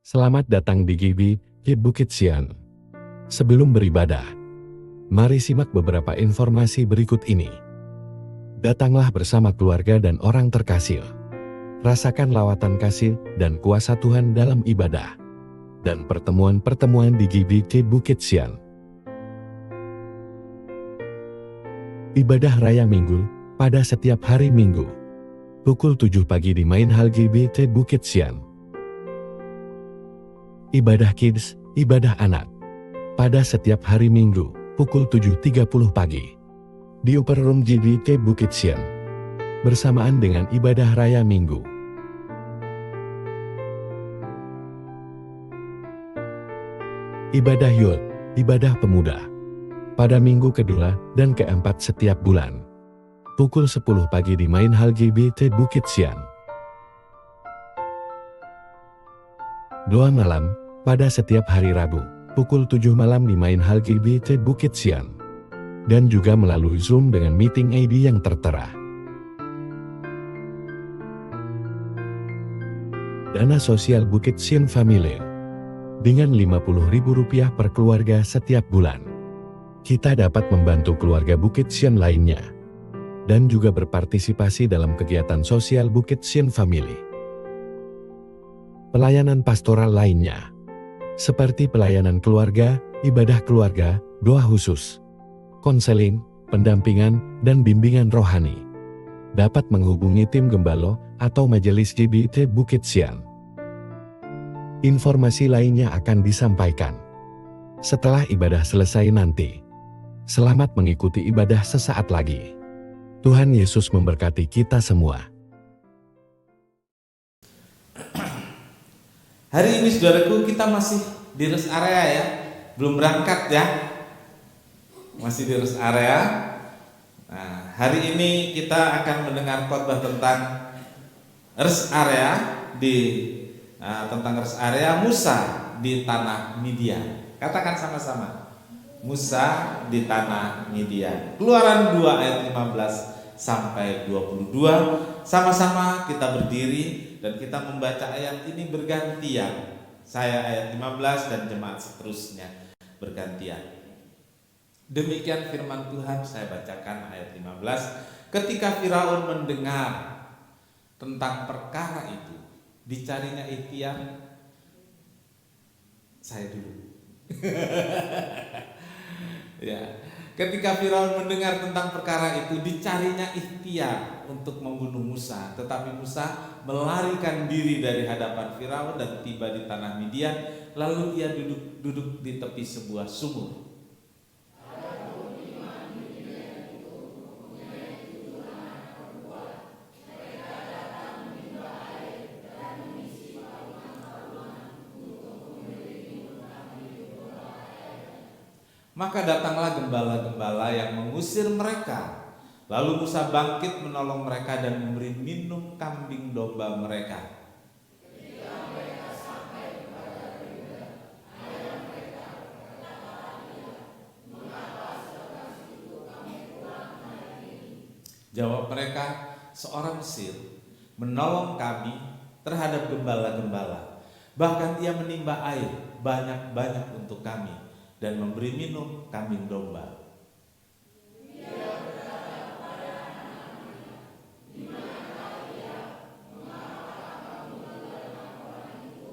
Selamat datang di GBI Bukit Sian. Sebelum beribadah, mari simak beberapa informasi berikut ini. Datanglah bersama keluarga dan orang terkasih. Rasakan lawatan kasih dan kuasa Tuhan dalam ibadah dan pertemuan-pertemuan di GBI Bukit Sian. Ibadah Raya Minggu pada setiap hari Minggu. Pukul 7 pagi di Main Hall GBI Bukit Sian. Ibadah Kids, ibadah anak. Pada setiap hari Minggu, pukul 7.30 pagi. Di Upper Room GBI Bukit Sian. Bersamaan dengan ibadah Raya Minggu. Ibadah Youth, ibadah pemuda. Pada minggu kedua dan keempat setiap bulan. Pukul 10 pagi di Main Hall GBI Bukit Sian. Doa malam, pada setiap hari Rabu, pukul 7 malam di Main Hall GBI Bukit Sian. Dan juga melalui Zoom dengan meeting ID yang tertera. Dana sosial Bukit Sian Family. Dengan Rp50.000 per keluarga setiap bulan. Kita dapat membantu keluarga Bukit Sian lainnya. Dan juga berpartisipasi dalam kegiatan sosial Bukit Sian Family. Pelayanan pastoral lainnya, seperti pelayanan keluarga, ibadah keluarga, doa khusus, konseling, pendampingan, dan bimbingan rohani. Dapat menghubungi tim Gembalo atau Majelis GBI Bukit Sian. Informasi lainnya akan disampaikan setelah ibadah selesai nanti. Selamat mengikuti ibadah sesaat lagi. Tuhan Yesus memberkati kita semua. Hari ini saudaraku kita masih di rest area ya, belum berangkat ya, masih di rest area. Nah, hari ini kita akan mendengar khotbah tentang rest area tentang rest area Musa di tanah Midian. Katakan sama-sama, Musa di tanah Midian. Keluaran 2 ayat 15 sampai 22. Sama-sama kita berdiri dan kita membaca ayat ini bergantian. Saya ayat 15 dan jemaat seterusnya bergantian. Demikian firman Tuhan, saya bacakan ayat 15. Ketika Firaun mendengar tentang perkara itu, dicarinya ikhtiar. Saya dulu. Ya. Ketika Firaun mendengar tentang perkara itu, dicarinya ikhtiar untuk membunuh Musa. Tetapi Musa melarikan diri dari hadapan Firaun dan tiba di tanah Midian. Lalu ia duduk di tepi sebuah sumur. Maka datanglah gembala-gembala yang mengusir mereka. Lalu Musa bangkit menolong mereka dan memberi minum kambing domba mereka. Ketika mereka sampai kepada Riblah, ayah mereka berkata kepada dia, "Mengapa selepas itu kami pulang hari ini?" Jawab mereka, "Seorang Mesir menolong kami terhadap gembala-gembala. Bahkan ia menimba air banyak-banyak untuk kami dan memberi minum kambing domba." Dia berkata kepada anak-anaknya, "Di manakah dia? Mengapa kamu tinggal dengan orang itu?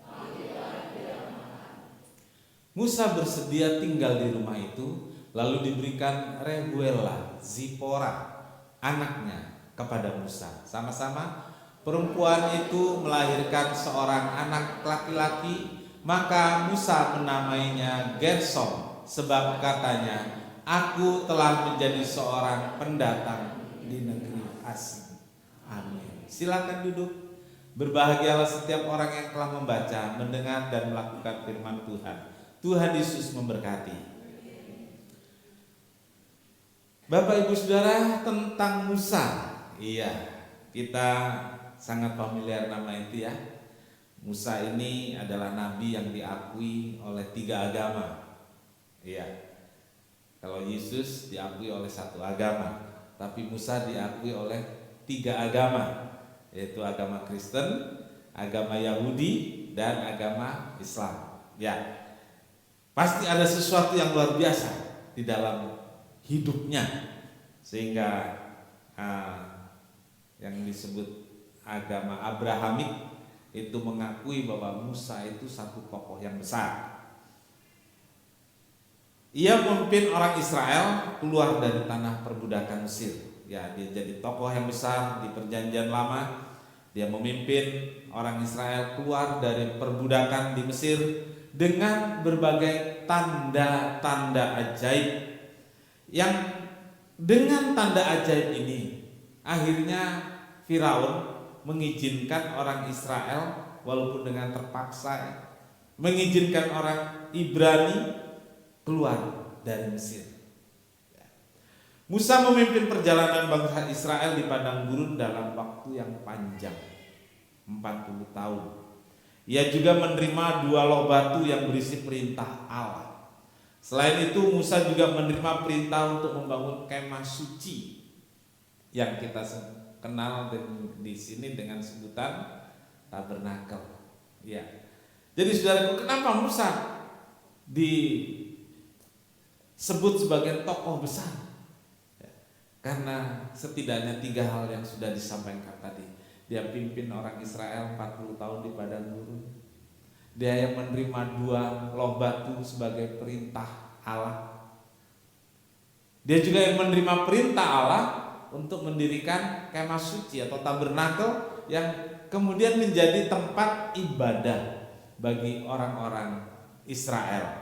Panggillah dia makan." Musa bersedia tinggal di rumah itu, lalu diberikan Rehuela, Zipora, anaknya kepada Musa. Sama-sama, perempuan itu melahirkan seorang anak laki-laki. Maka Musa menamainya Gersom, sebab katanya, "Aku telah menjadi seorang pendatang di negeri asing." Amin. Silakan duduk. Berbahagialah setiap orang yang telah membaca, mendengar dan melakukan firman Tuhan. Tuhan Yesus memberkati. Bapak Ibu Saudara, tentang Musa. Iya, kita sangat familiar nama itu ya. Musa ini adalah nabi yang diakui oleh 3 agama. Iya. Kalau Yesus diakui oleh 1 agama, tapi Musa diakui oleh 3 agama, yaitu agama Kristen, agama Yahudi, dan agama Islam. Ya, pasti ada sesuatu yang luar biasa di dalam hidupnya sehingga yang disebut agama Abrahamik itu mengakui bahwa Musa itu satu tokoh yang besar. Ia memimpin orang Israel keluar dari tanah perbudakan Mesir. Ya, dia jadi tokoh yang besar di Perjanjian Lama. Dia memimpin orang Israel keluar dari perbudakan di Mesir dengan berbagai tanda-tanda ajaib. Yang dengan tanda ajaib ini akhirnya Firaun mengizinkan orang Israel walaupun dengan terpaksa mengizinkan orang Ibrani keluar dari Mesir. Musa memimpin perjalanan bangsa Israel di padang gurun dalam waktu yang panjang, 40 tahun. Ia juga menerima 2 loh batu yang berisi perintah Allah. Selain itu Musa juga menerima perintah untuk membangun kemah suci yang kita kenal di sini dengan sebutan tabernakel. Ya. Jadi saudaraku, kenapa Musa disebut sebagai tokoh besar? Karena setidaknya 3 hal yang sudah disampaikan tadi. Dia pimpin orang Israel 40 tahun di padang gurun. Dia yang menerima 2 loh batu sebagai perintah Allah. Dia juga yang menerima perintah Allah untuk mendirikan kemah suci atau tabernakel yang kemudian menjadi tempat ibadah bagi orang-orang Israel.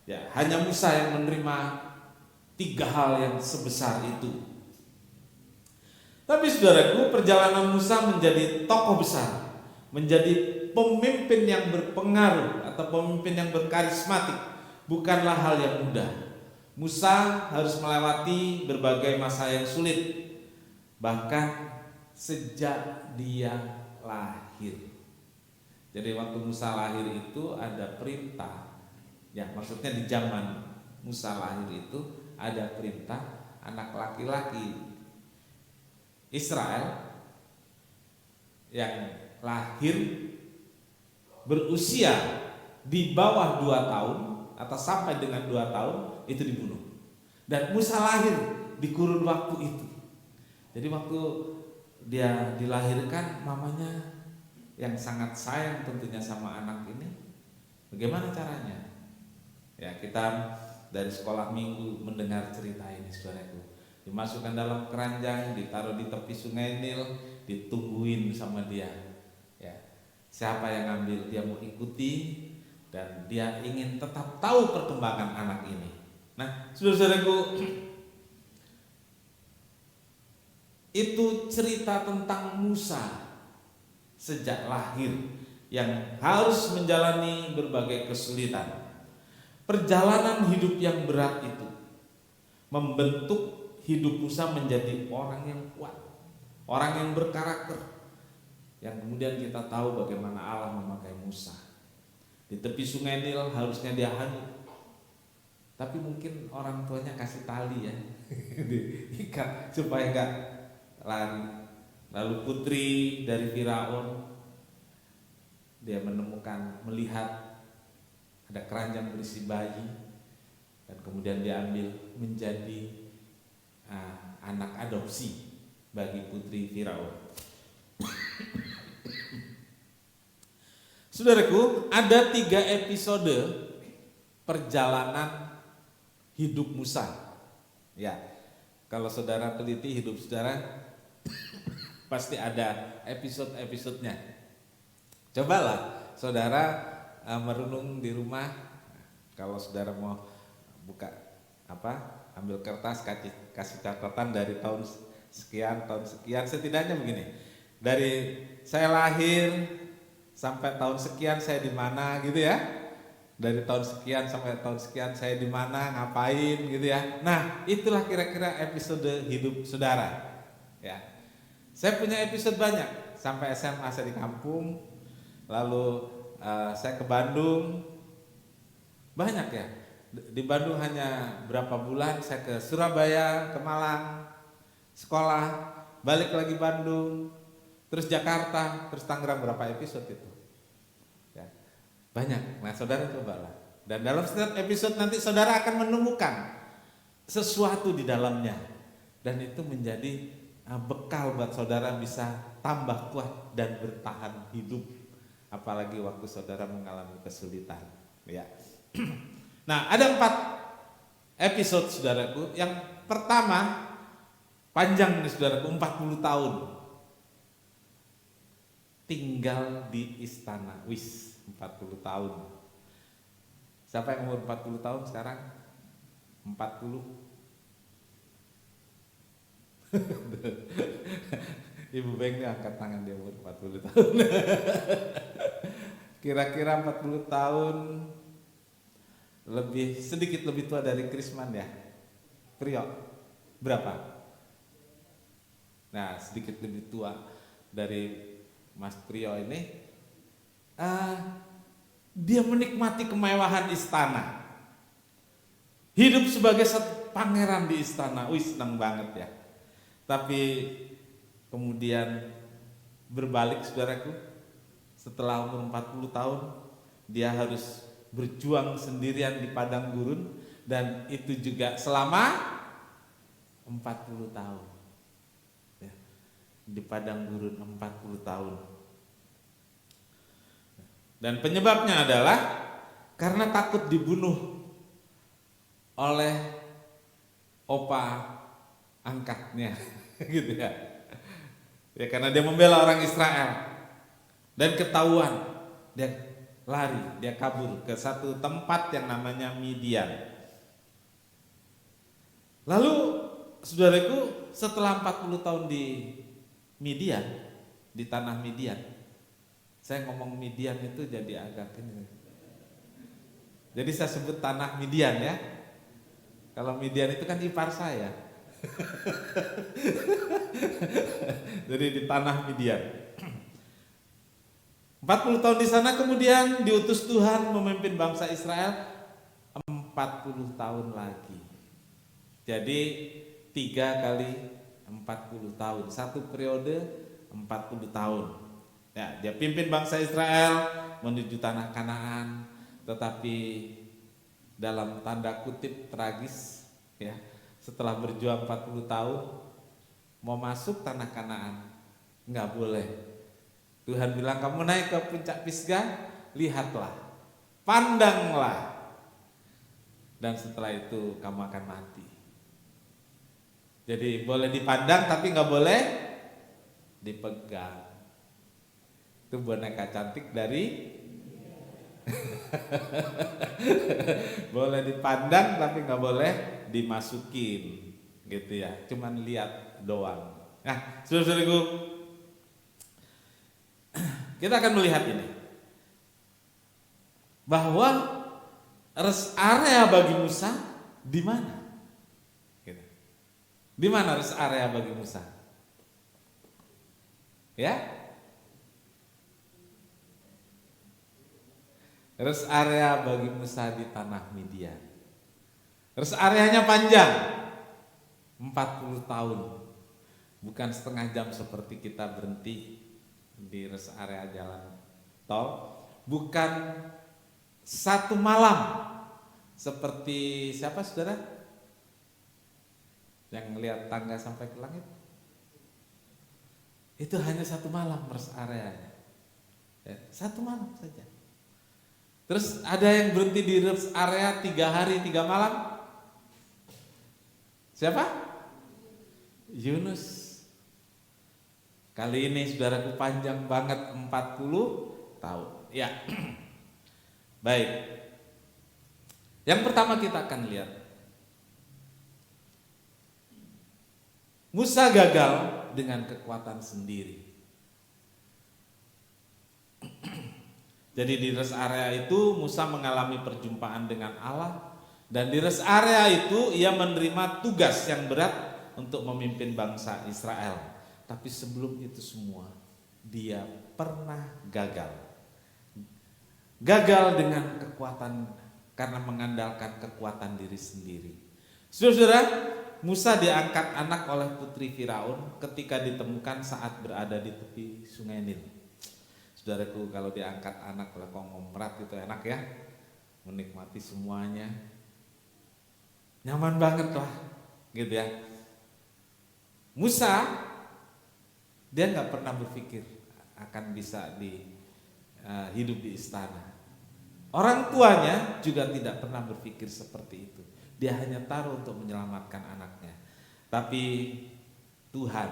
Ya, hanya Musa yang menerima 3 hal yang sebesar itu. Tapi saudaraku, perjalanan Musa menjadi tokoh besar, menjadi pemimpin yang berpengaruh atau pemimpin yang berkarismatik bukanlah hal yang mudah. Musa harus melewati berbagai masa yang sulit, bahkan sejak dia lahir. Jadi waktu Musa lahir itu ada perintah, ya maksudnya di zaman Musa lahir itu ada perintah anak laki-laki Israel yang lahir berusia di bawah 2 tahun atau sampai dengan 2 tahun itu dibunuh. Dan Musa lahir di kurun waktu itu. Jadi waktu dia dilahirkan, mamanya yang sangat sayang tentunya sama anak ini, bagaimana caranya? Ya, kita dari sekolah minggu mendengar cerita ini, saudaraku. Dimasukkan dalam keranjang, ditaruh di tepi sungai Nil, ditungguin sama dia. Ya, siapa yang ngambil dia mau ikuti dan dia ingin tetap tahu perkembangan anak ini. Nah, saudara-saudaraku, itu cerita tentang Musa sejak lahir yang harus menjalani berbagai kesulitan. Perjalanan hidup yang berat itu membentuk hidup Musa menjadi orang yang kuat, orang yang berkarakter, yang kemudian kita tahu bagaimana Allah memakai Musa. Di tepi sungai Nil harusnya dia hanyut, tapi mungkin orang tuanya kasih tali ya, diikat supaya enggak lari. Lalu putri dari Firaun, dia melihat ada keranjang berisi bayi, dan kemudian dia ambil menjadi anak adopsi bagi putri Firaun. Saudaraku, ada 3 episode perjalanan hidup Musa. Ya, kalau saudara teliti hidup saudara, pasti ada episode-episodenya. Cobalah saudara merenung di rumah. Kalau saudara mau buka ambil kertas, kasih catatan dari tahun sekian, setidaknya begini. Dari saya lahir sampai tahun sekian saya di mana gitu ya. Dari tahun sekian sampai tahun sekian saya di mana, ngapain gitu ya. Nah, itulah kira-kira episode hidup saudara. Ya. Saya punya episode banyak. Sampai SMA saya di kampung, lalu saya ke Bandung. Banyak ya. Di Bandung hanya berapa bulan, saya ke Surabaya, ke Malang, sekolah, balik lagi Bandung, terus Jakarta, terus Tangerang. Berapa episode itu? Ya. Banyak. Nah, saudara cobalah. Dan dalam setiap episode nanti saudara akan menemukan sesuatu di dalamnya. Dan itu menjadi bekal buat saudara bisa tambah kuat dan bertahan hidup. Apalagi waktu saudara mengalami kesulitan. Ya. Nah, ada 4 episode saudaraku. Yang pertama, panjang nih saudaraku, 40 tahun. Tinggal di istana. 40 tahun. Siapa yang umur 40 tahun sekarang? 40. Ibu Beng ini angkat tangan, dia umur 40 tahun. Kira-kira 40 tahun, sedikit lebih tua dari Krisman ya. Priyo, berapa? Nah, sedikit lebih tua dari Mas Priyo ini. Dia menikmati kemewahan istana. Hidup sebagai pangeran di istana. Senang banget ya. Tapi kemudian berbalik saudaraku, setelah umur 40 tahun dia harus berjuang sendirian di padang gurun, dan itu juga selama 40 tahun ya, di padang gurun 40 tahun. Dan penyebabnya adalah karena takut dibunuh oleh opa angkatnya gitu ya. Ya, karena dia membela orang Israel dan ketahuan, dia lari, dia kabur ke satu tempat yang namanya Midian. Lalu saudaraku, setelah 40 tahun di Midian, di tanah Midian, saya ngomong Midian itu jadi agak ini. Jadi saya sebut tanah Midian ya. Kalau Midian itu kan ipar saya. Jadi di tanah Midian. 40 tahun di sana, kemudian diutus Tuhan memimpin bangsa Israel 40 tahun lagi. Jadi 3 kali 40 tahun, satu periode 40 tahun. Ya, dia pimpin bangsa Israel menuju tanah Kanaan, tetapi dalam tanda kutip tragis ya, setelah berjuang 40 tahun mau masuk tanah Kanaan, nggak boleh. Tuhan bilang, kamu naik ke puncak Pisgah, lihatlah, pandanglah, dan setelah itu kamu akan mati. Jadi boleh dipandang tapi nggak boleh dipegang. Itu boneka cantik dari boleh dipandang tapi nggak boleh dimasukin, gitu ya. Cuman lihat doang. Nah, saudara-saudaraku, kita akan melihat ini bahwa rest area bagi Musa di mana? Gitu. Di mana rest area bagi Musa? Ya? Rest area bagi Musa di tanah Midian. Rest areanya panjang, 40 tahun. Bukan setengah jam seperti kita berhenti di rest area jalan tol. Bukan 1 malam seperti siapa saudara? Yang melihat tangga sampai ke langit. Itu hanya 1 malam rest areanya. Ya, 1 malam saja. Terus ada yang berhenti di rest area 3 hari 3 malam. Siapa? Yunus. Kali ini saudaraku panjang banget, 40 tahun. Ya. Baik. Yang pertama kita akan lihat, Musa gagal dengan kekuatan sendiri. Jadi di rest area itu Musa mengalami perjumpaan dengan Allah, dan di rest area itu ia menerima tugas yang berat untuk memimpin bangsa Israel. Tapi sebelum itu semua dia pernah gagal. Gagal dengan kekuatan karena mengandalkan kekuatan diri sendiri. Saudara, Musa diangkat anak oleh putri Firaun ketika ditemukan saat berada di tepi sungai Nil. Saudaraku, kalau diangkat anak oleh konglomerat itu enak ya, menikmati semuanya, nyaman banget lah, gitu ya. Musa, dia nggak pernah berpikir akan bisa hidup di istana. Orang tuanya juga tidak pernah berpikir seperti itu. Dia hanya taruh untuk menyelamatkan anaknya. Tapi Tuhan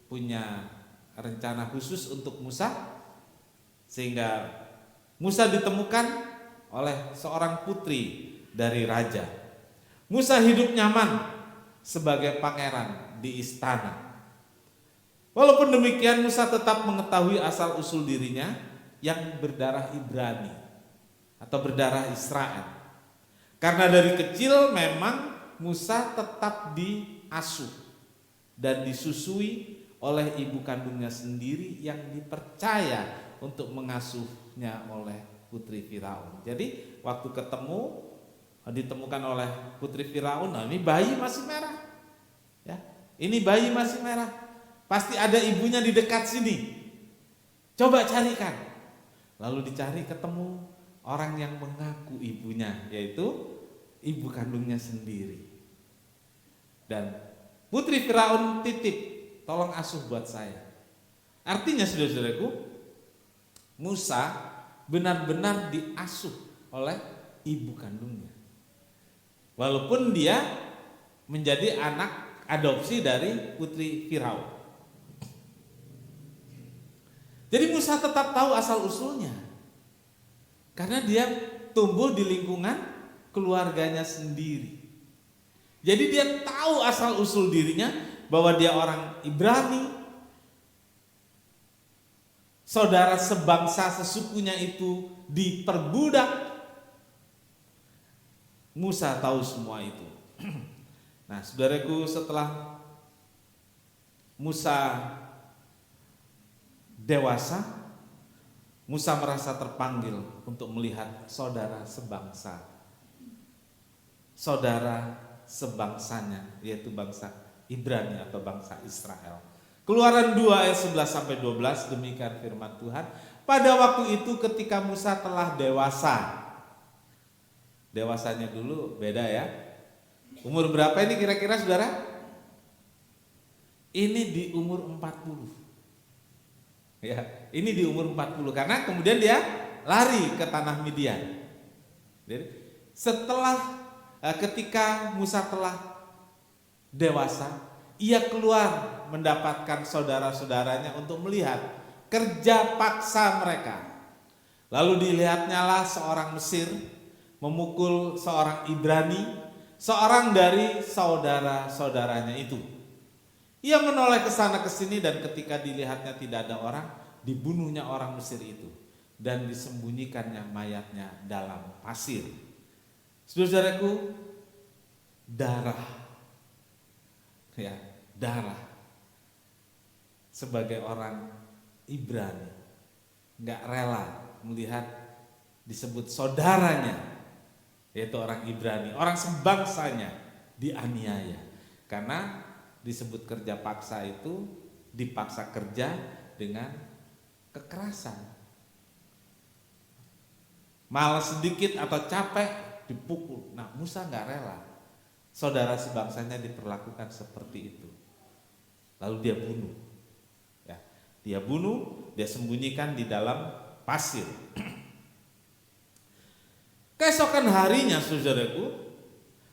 punya rencana khusus untuk Musa, sehingga Musa ditemukan oleh seorang putri dari raja. Musa hidup nyaman sebagai pangeran di istana. Walaupun demikian, Musa tetap mengetahui asal usul dirinya yang berdarah Ibrani atau berdarah Israel. Karena dari kecil memang Musa tetap diasuh dan disusui oleh ibu kandungnya sendiri yang dipercaya untuk mengasuhnya oleh putri Firaun. Jadi waktu ditemukan oleh putri Firaun, nah ini bayi masih merah, ya, ini bayi masih merah, pasti ada ibunya di dekat sini. Coba carikan. Lalu dicari, ketemu orang yang mengaku ibunya, yaitu ibu kandungnya sendiri. Dan putri Firaun titip, tolong asuh buat saya. Artinya saudara-saudaraku, Musa benar-benar diasuh oleh ibu kandungnya. Walaupun dia menjadi anak adopsi dari putri Firaun. Jadi Musa tetap tahu asal usulnya. Karena dia tumbuh di lingkungan keluarganya sendiri. Jadi dia tahu asal usul dirinya, bahwa dia orang Ibrani, saudara sebangsa sesukunya itu diperbudak. Musa tahu semua itu. Nah, saudaraku, setelah Musa dewasa, Musa merasa terpanggil untuk melihat saudara sebangsa, saudara sebangsanya, yaitu bangsa Ibrani atau bangsa Israel. Keluaran 2 ayat 11-12, demikian firman Tuhan. Pada waktu itu ketika Musa telah dewasa. Dewasanya dulu beda ya. Umur berapa ini kira-kira saudara? Ini di umur 40. Ya, ini di umur 40 karena kemudian dia lari ke tanah Midian. Jadi ketika Musa telah dewasa, ia keluar mendapatkan saudara-saudaranya untuk melihat kerja paksa mereka. Lalu dilihatnyalah seorang Mesir memukul seorang Ibrani, seorang dari saudara-saudaranya itu. Ia menoleh ke sana ke sini, dan ketika dilihatnya tidak ada orang, dibunuhnya orang Mesir itu dan disembunyikannya mayatnya dalam pasir. Saudaraku, darah. Ya, darah. Sebagai orang Ibrani nggak rela melihat disebut saudaranya, yaitu orang Ibrani, orang sebangsanya, dianiaya. Karena disebut kerja paksa itu dipaksa kerja dengan kekerasan. Malas sedikit atau capek dipukul. Nah, Musa nggak rela saudara sebangsanya diperlakukan seperti itu. Lalu dia bunuh. Ya, dia bunuh, dia sembunyikan di dalam pasir. Keesokan harinya, saudaraku,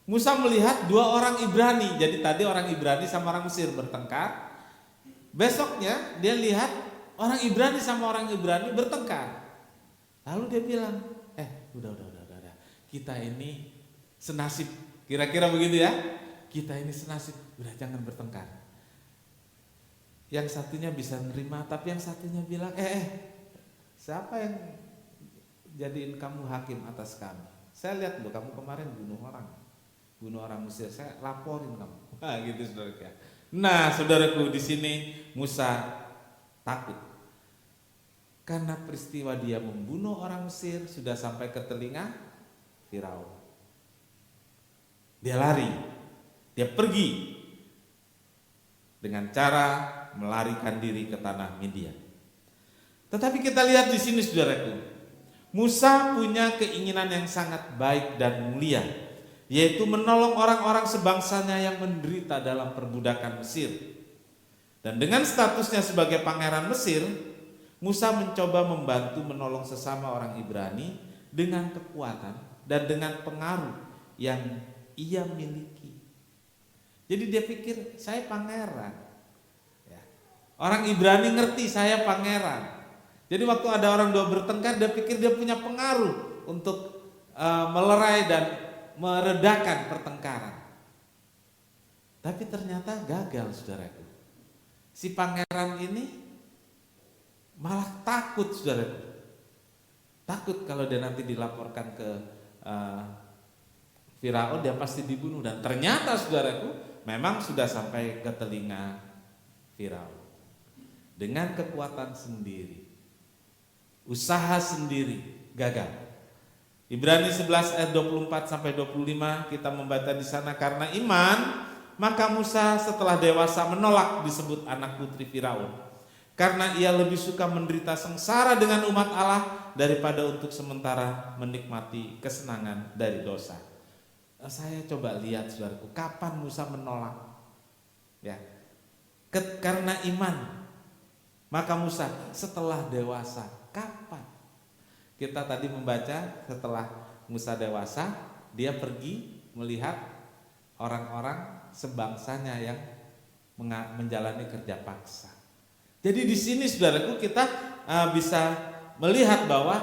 Musa melihat dua orang Ibrani. Jadi tadi orang Ibrani sama orang Mesir bertengkar. Besoknya dia lihat orang Ibrani sama orang Ibrani bertengkar. Lalu dia bilang, udah. Kita ini senasib. Kira-kira begitu ya. Kita ini senasib, udah jangan bertengkar. Yang satunya bisa nerima, tapi yang satunya bilang, siapa yang jadiin kamu hakim atas kami? Saya lihat loh, kamu kemarin bunuh orang Mesir, saya laporin kamu. Nah, gitu saudara. Nah, saudaraku, di sini Musa takut karena peristiwa dia membunuh orang Mesir sudah sampai ke telinga Firaun. Dia lari, dia pergi dengan cara melarikan diri ke tanah Midian. Tetapi kita lihat di sini saudaraku, Musa punya keinginan yang sangat baik dan mulia, yaitu menolong orang-orang sebangsanya yang menderita dalam perbudakan Mesir. Dan dengan statusnya sebagai pangeran Mesir, Musa mencoba membantu menolong sesama orang Ibrani dengan kekuatan dan dengan pengaruh yang ia miliki. Jadi dia pikir, saya pangeran. Ya. Orang Ibrani ngerti saya pangeran. Jadi waktu ada orang dua bertengkar, dia pikir dia punya pengaruh untuk melerai dan meredakan pertengkaran. Tapi ternyata gagal, saudaraku. Si pangeran ini malah takut, saudaraku. Takut kalau dia nanti dilaporkan ke Firaun, dia pasti dibunuh. Dan ternyata, saudaraku, memang sudah sampai ke telinga Firaun. Dengan kekuatan sendiri, usaha sendiri, gagal. Ibrani 11 ayat 24 sampai 25 kita membaca di sana, karena iman maka Musa setelah dewasa menolak disebut anak putri Firaun, karena ia lebih suka menderita sengsara dengan umat Allah daripada untuk sementara menikmati kesenangan dari dosa. Saya coba lihat, saudaraku, kapan Musa menolak? Ya, karena iman maka Musa setelah dewasa. Kapan? Kita tadi membaca setelah Musa dewasa, dia pergi melihat orang-orang sebangsanya yang menjalani kerja paksa. Jadi di sini, saudaraku, kita bisa melihat bahwa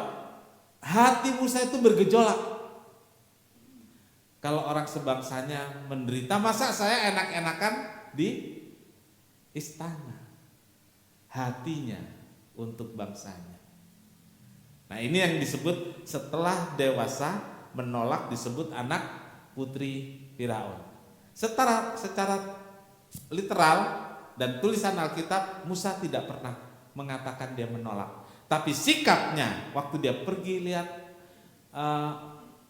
hati Musa itu bergejolak. Kalau orang sebangsanya menderita, masa saya enak-enakan di istana? Hatinya untuk bangsanya. Nah, ini yang disebut setelah dewasa menolak disebut anak putri Firaun. Secara literal dan tulisan Alkitab, Musa tidak pernah mengatakan dia menolak. Tapi sikapnya waktu dia pergi lihat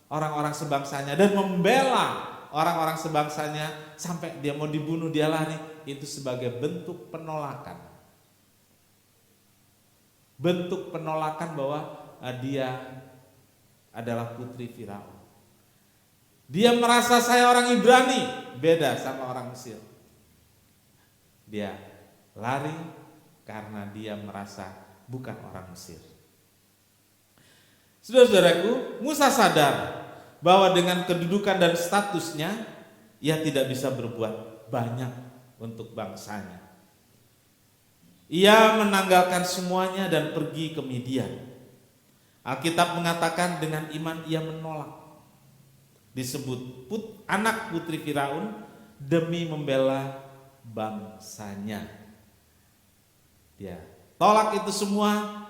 orang-orang sebangsanya dan membela orang-orang sebangsanya sampai dia mau dibunuh, dia lari, itu sebagai bentuk penolakan. Bentuk penolakan bahwa dia adalah putri Firaun. Dia merasa saya orang Ibrani, beda sama orang Mesir. Dia lari karena dia merasa bukan orang Mesir. Saudara-saudaraku, Musa sadar bahwa dengan kedudukan dan statusnya, ia tidak bisa berbuat banyak untuk bangsanya. Ia menanggalkan semuanya dan pergi ke Midian. Alkitab mengatakan dengan iman ia menolak. Disebut anak putri Firaun demi membela bangsanya. Dia tolak itu semua,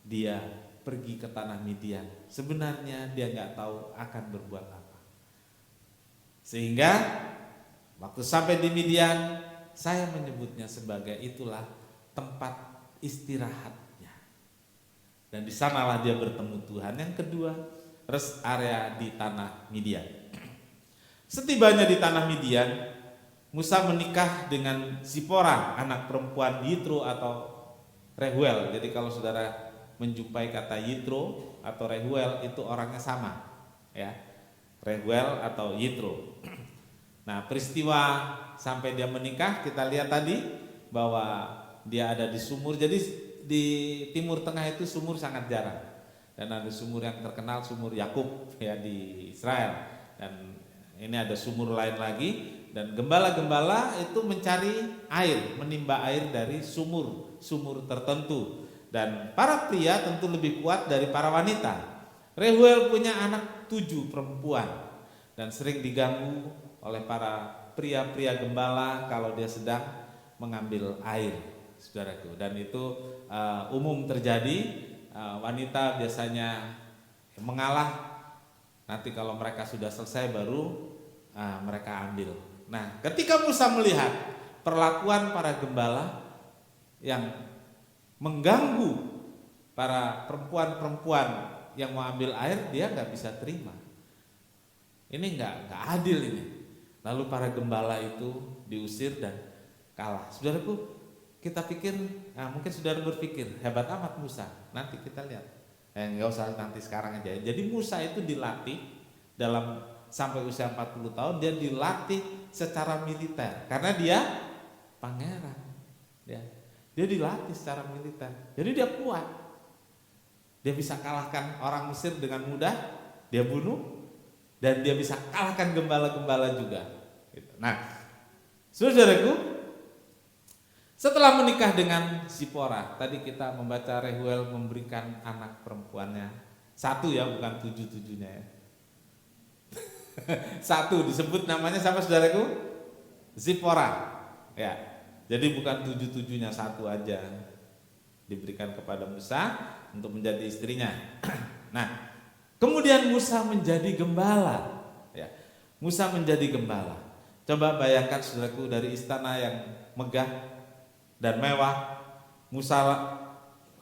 dia pergi ke tanah Midian. Sebenarnya dia nggak tahu akan berbuat apa. Sehingga waktu sampai di Midian, saya menyebutnya sebagai itulah tempat istirahatnya. Dan di sanalah dia bertemu Tuhan. Yang kedua, rest area di tanah Midian. Setibanya di tanah Midian, Musa menikah dengan Zipora, anak perempuan Yitro atau Rehuel. Jadi kalau saudara menjumpai kata Yitro atau Rehuel, itu orangnya sama, ya. Rehuel atau Yitro. Nah, peristiwa sampai dia menikah kita lihat tadi bahwa dia ada di sumur. Jadi di Timur Tengah itu sumur sangat jarang. Dan ada sumur yang terkenal, sumur Yakub ya di Israel. Dan ini ada sumur lain lagi. Dan gembala-gembala itu mencari air, menimba air dari sumur tertentu. Dan para pria tentu lebih kuat dari para wanita. Rehuel punya anak 7 perempuan dan sering diganggu oleh para pria-pria gembala kalau dia sedang mengambil air, saudaraku. Dan itu umum terjadi. Wanita biasanya mengalah. Nanti kalau mereka sudah selesai baru mereka ambil. Nah, ketika Musa melihat perlakuan para gembala yang mengganggu para perempuan-perempuan yang mau ambil air, dia nggak bisa terima. Ini nggak adil ini. Lalu para gembala itu diusir dan kalah. Saudaraku, Kita pikir, mungkin saudara berpikir, hebat amat Musa. Nanti kita lihat. Nggak usah nanti sekarang aja. Jadi Musa itu dilatih dalam sampai usia 40 tahun, dia dilatih secara militer. Karena dia pangeran. Dia dilatih secara militer. Jadi dia kuat. Dia bisa kalahkan orang Mesir dengan mudah, dia bunuh, dan dia bisa kalahkan gembala-gembala juga. Nah, saudaraku, setelah menikah dengan Zipora, tadi kita membaca Rehuel memberikan anak perempuannya. Satu ya, bukan 7-7-nya ya. Satu disebut namanya siapa saudaraku? Zipora. Ya. Jadi bukan 7-7-nya, satu aja. Diberikan kepada Musa untuk menjadi istrinya. Nah, kemudian Musa menjadi gembala. Ya. Musa menjadi gembala. Coba bayangkan saudaraku, dari istana yang megah dan mewah, Musa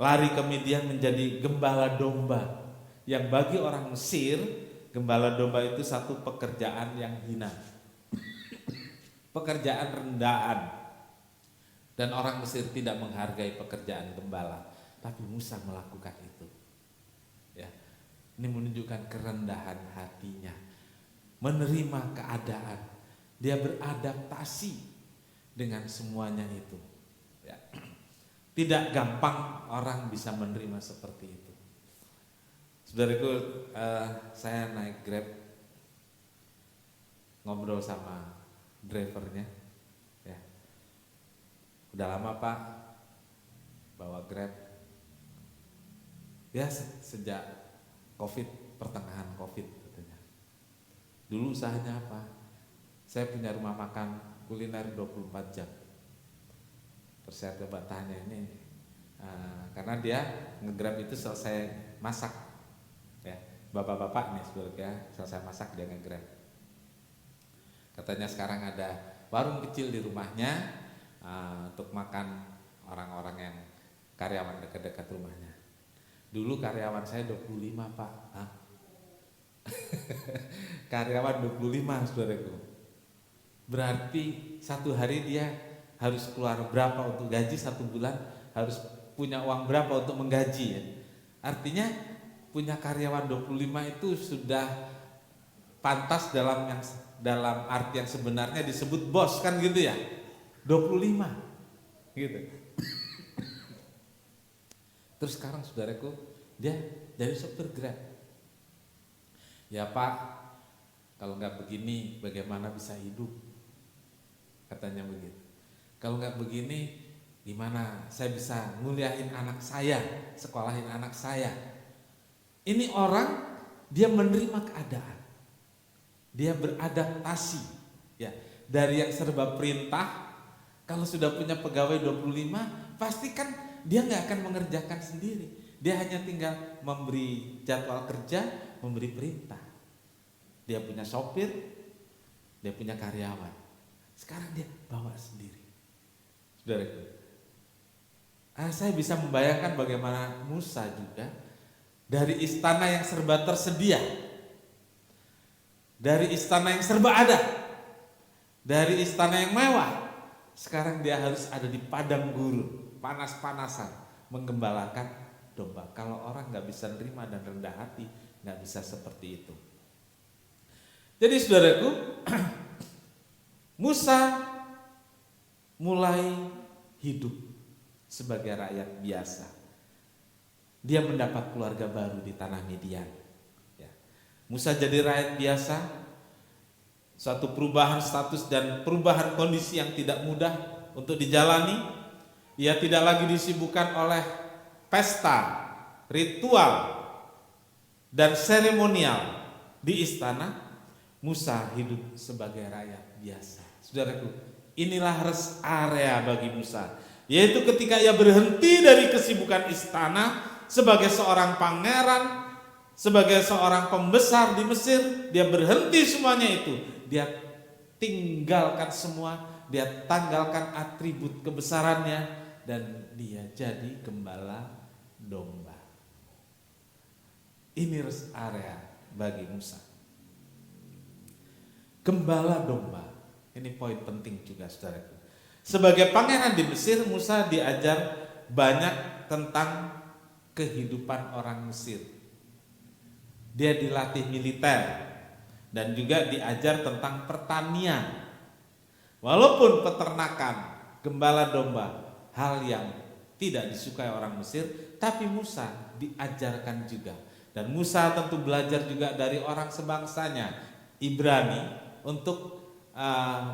lari ke Midian menjadi gembala domba. Yang bagi orang Mesir, gembala domba itu satu pekerjaan yang hina, pekerjaan rendahan. Dan orang Mesir tidak menghargai pekerjaan gembala. Tapi Musa melakukan itu. Ya, ini menunjukkan kerendahan hatinya, menerima keadaan. Dia beradaptasi dengan semuanya itu. Ya. Tidak gampang orang bisa menerima seperti itu. Saudaraku, saya naik Grab, ngobrol sama drivernya. Ya. Udah lama Pak bawa Grab? Ya sejak COVID, pertengahan COVID katanya. Dulu usahanya apa? Saya punya rumah makan kuliner 24 jam. Terus saya coba tanya ini, karena dia nge-Grab itu selesai masak, ya, bapak-bapak nih sebenarnya selesai masak dia nge-Grab. Katanya sekarang ada warung kecil di rumahnya untuk makan orang-orang yang karyawan dekat-dekat rumahnya. Dulu karyawan saya 25 Pak. Karyawan 25 saudaraku. Berarti satu hari dia harus keluar berapa untuk gaji, satu bulan harus punya uang berapa untuk menggaji ya. Artinya punya karyawan 25 itu sudah pantas dalam arti yang sebenarnya disebut bos kan gitu ya. 25 gitu. Terus sekarang saudaraku dia jadi sopir Grab. Ya Pak, kalau nggak begini bagaimana bisa hidup? Katanya begitu. Kalau nggak begini, gimana saya bisa nguliahin anak saya, sekolahin anak saya? Ini orang, dia menerima keadaan, dia beradaptasi, ya. Dari yang serba perintah, kalau sudah punya pegawai 25, pasti kan dia nggak akan mengerjakan sendiri. Dia hanya tinggal memberi jadwal kerja, memberi perintah. Dia punya sopir, dia punya karyawan. Sekarang dia bawa sendiri. Saudaraku, saya bisa membayangkan bagaimana Musa juga dari istana yang serba tersedia, dari istana yang serba ada, dari istana yang mewah, sekarang dia harus ada di padang gurun, panas-panasan, menggembalakan domba. Kalau orang nggak bisa nerima dan rendah hati, nggak bisa seperti itu. Jadi saudaraku, Musa mulai hidup sebagai rakyat biasa. Dia mendapat keluarga baru di tanah Midian. Ya. Musa jadi rakyat biasa, suatu perubahan status dan perubahan kondisi yang tidak mudah untuk dijalani. Ia tidak lagi disibukkan oleh pesta, ritual, dan seremonial di istana. Musa hidup sebagai rakyat biasa. Saudaraku, inilah rest area bagi Musa, yaitu ketika ia berhenti dari kesibukan istana sebagai seorang pangeran, sebagai seorang pembesar di Mesir. Dia berhenti semuanya itu. Dia tinggalkan semua, dia tanggalkan atribut kebesarannya, dan dia jadi gembala domba. Ini rest area bagi Musa. Gembala domba, ini poin penting juga saudaraku. Sebagai pangeran di Mesir, Musa diajar banyak tentang kehidupan orang Mesir. Dia dilatih militer dan juga diajar tentang pertanian. Walaupun peternakan, gembala domba, hal yang tidak disukai orang Mesir, tapi Musa diajarkan juga. Dan Musa tentu belajar juga dari orang sebangsanya, Ibrani, untuk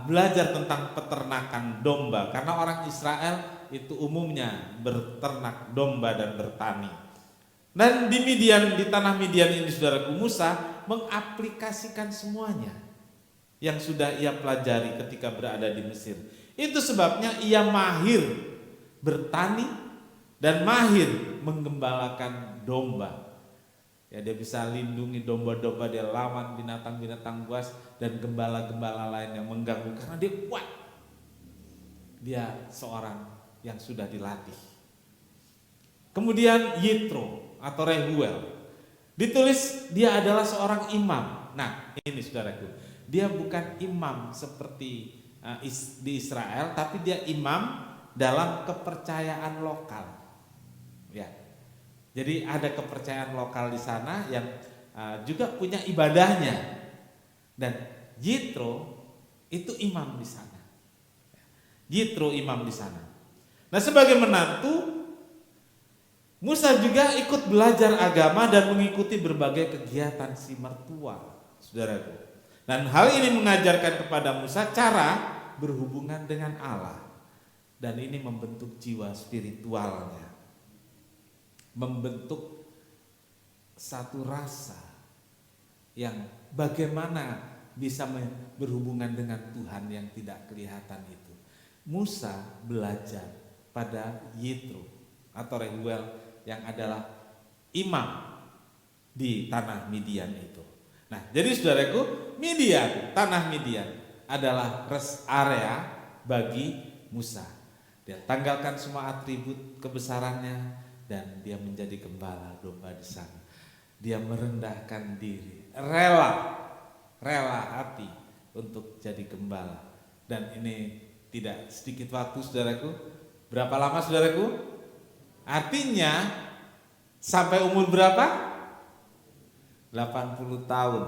belajar tentang peternakan domba, karena orang Israel itu umumnya berternak domba dan bertani. Dan di Midian, di tanah Midian ini, saudaraku, Musa mengaplikasikan semuanya yang sudah ia pelajari ketika berada di Mesir. Itu sebabnya ia mahir bertani dan mahir menggembalakan domba. Ya, dia bisa lindungi domba-domba, dia lawan binatang-binatang buas dan gembala-gembala lain yang mengganggu karena dia kuat. Dia seorang yang sudah dilatih. Kemudian Yitro atau Rehuel, ditulis dia adalah seorang imam. Nah, ini saudaraku, dia bukan imam seperti di Israel, tapi dia imam dalam kepercayaan lokal. Ya. Jadi ada kepercayaan lokal di sana yang juga punya ibadahnya. Dan Yitro itu imam di sana. Yitro imam di sana. Nah, sebagai menantu, Musa juga ikut belajar agama dan mengikuti berbagai kegiatan si mertua, saudaraku. Dan hal ini mengajarkan kepada Musa cara berhubungan dengan Allah. Dan ini membentuk jiwa spiritualnya, membentuk satu rasa yang bagaimana bisa berhubungan dengan Tuhan yang tidak kelihatan itu. Musa belajar pada Yitro atau Rehuel yang adalah imam di tanah Midian itu. Nah, jadi saudaraku, Midian, tanah Midian adalah rest area bagi Musa. Dia tanggalkan semua atribut kebesarannya dan dia menjadi gembala domba di sana. Dia merendahkan diri, rela hati untuk jadi gembala. Dan ini tidak sedikit waktu, saudaraku. Berapa lama, saudaraku? Artinya sampai umur berapa? 80 tahun.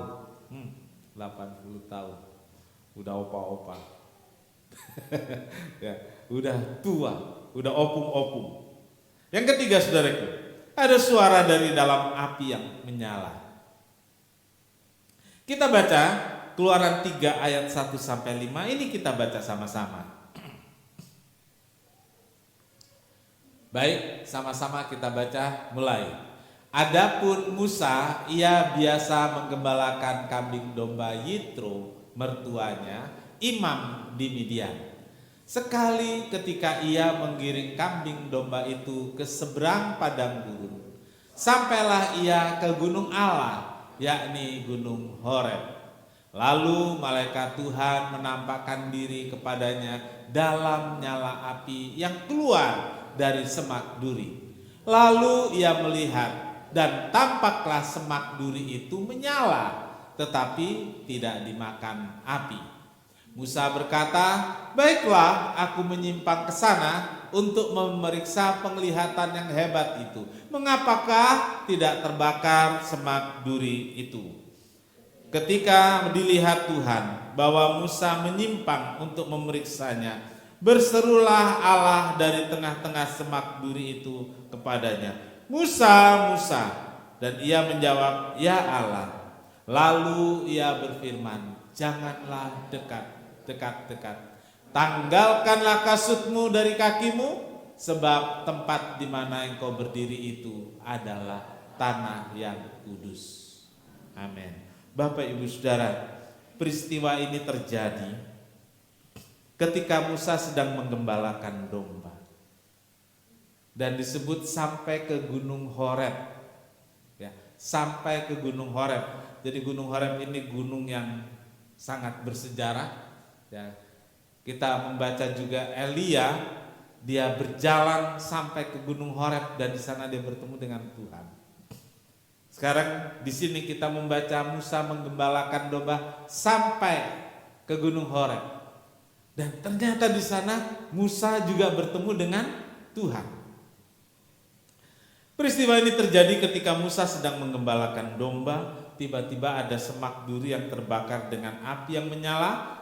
80 tahun. Udah opa-opa. Ya, udah tua, udah opung-opung. Yang ketiga, saudaraku, ada suara dari dalam api yang menyala. Kita baca Keluaran 3 ayat 1 sampai 5, ini kita baca sama-sama. Baik, sama-sama kita baca, mulai. Adapun Musa, ia biasa menggembalakan kambing domba Yitro, mertuanya, imam di Midian. Sekali ketika ia menggiring kambing domba itu ke seberang padang gurun, sampailah ia ke gunung Allah, yakni gunung Horeb. Lalu malaikat Tuhan menampakkan diri kepadanya dalam nyala api yang keluar dari semak duri. Lalu ia melihat dan tampaklah semak duri itu menyala, tetapi tidak dimakan api. Musa berkata, baiklah, aku menyimpang ke sana untuk memeriksa penglihatan yang hebat itu. Mengapakah tidak terbakar semak duri itu? Ketika dilihat Tuhan bahwa Musa menyimpang untuk memeriksanya, berserulah Allah dari tengah-tengah semak duri itu kepadanya, Musa, Musa. Dan ia menjawab, ya Allah. Lalu ia berfirman, janganlah dekat-dekat. Tanggalkanlah kasutmu dari kakimu, sebab tempat di mana engkau berdiri itu adalah tanah yang kudus. Amin. Bapak Ibu Saudara, peristiwa ini terjadi ketika Musa sedang menggembalakan domba. Dan disebut sampai ke gunung Horeb. Ya, sampai ke gunung Horeb. Jadi gunung Horeb ini gunung yang sangat bersejarah. Ya, kita membaca juga Elia, dia berjalan sampai ke gunung Horeb dan di sana dia bertemu dengan Tuhan. Sekarang di sini kita membaca Musa menggembalakan domba sampai ke gunung Horeb. Dan ternyata di sana Musa juga bertemu dengan Tuhan. Peristiwa ini terjadi ketika Musa sedang menggembalakan domba. Tiba-tiba ada semak duri yang terbakar dengan api yang menyala.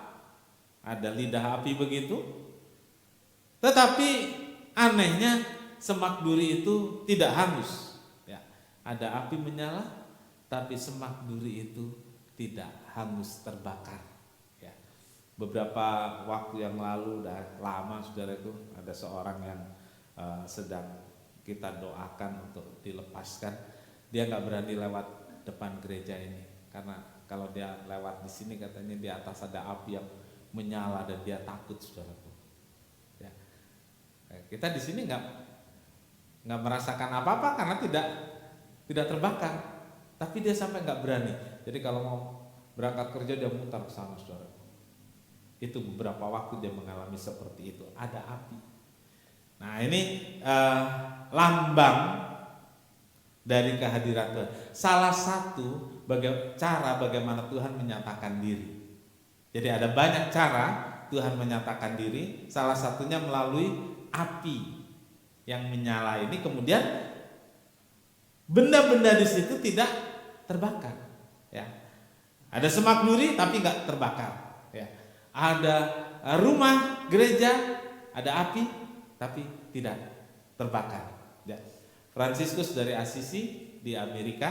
Ada lidah api begitu. Tetapi anehnya semak duri itu tidak hangus. Ya, ada api menyala, tapi semak duri itu tidak hangus terbakar. Ya. Beberapa waktu yang lalu, udah lama saudaraku, ada seorang yang sedang kita doakan untuk dilepaskan. Dia nggak berani lewat depan gereja ini karena kalau dia lewat di sini katanya di atas ada api yang menyala dan dia takut, saudaraku. Ya. Kita di sini nggak merasakan apa-apa karena tidak terbakar, tapi dia sampai nggak berani. Jadi kalau mau berangkat kerja dia mutar ke sana, saudaraku. Itu beberapa waktu dia mengalami seperti itu, ada api. Nah ini lambang dari kehadiran Tuhan. Salah satu cara bagaimana Tuhan menyatakan diri. Jadi ada banyak cara Tuhan menyatakan diri. Salah satunya melalui api yang menyala ini. Kemudian benda-benda di situ tidak terbakar. Ya. Ada semak duri tapi nggak terbakar. Ya. Ada rumah gereja, ada api tapi tidak terbakar. Ya. Fransiskus dari Assisi di Amerika,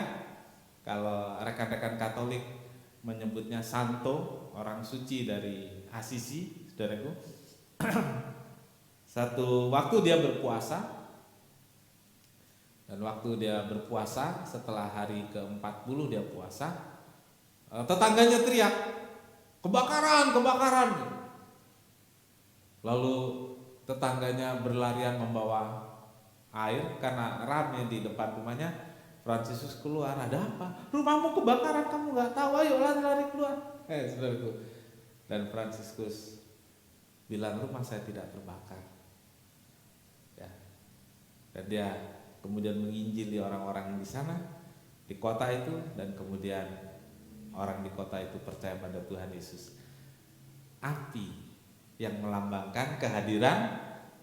kalau rekan-rekan Katolik menyebutnya Santo, orang suci dari Assisi, saudaraku. Satu waktu dia berpuasa, dan waktu dia berpuasa setelah hari ke-40 dia puasa, tetangganya teriak, kebakaran, kebakaran. Lalu tetangganya berlarian membawa air karena ramai di depan rumahnya. Fransiskus keluar, ada apa? Rumahmu kebakaran, kamu nggak tahu? Ayo lari-lari keluar. Saudaraku. Dan Fransiskus bilang rumah saya tidak terbakar. Ya. Dan dia kemudian menginjili orang-orang yang di sana, di kota itu, dan kemudian orang di kota itu percaya pada Tuhan Yesus. Api yang melambangkan kehadiran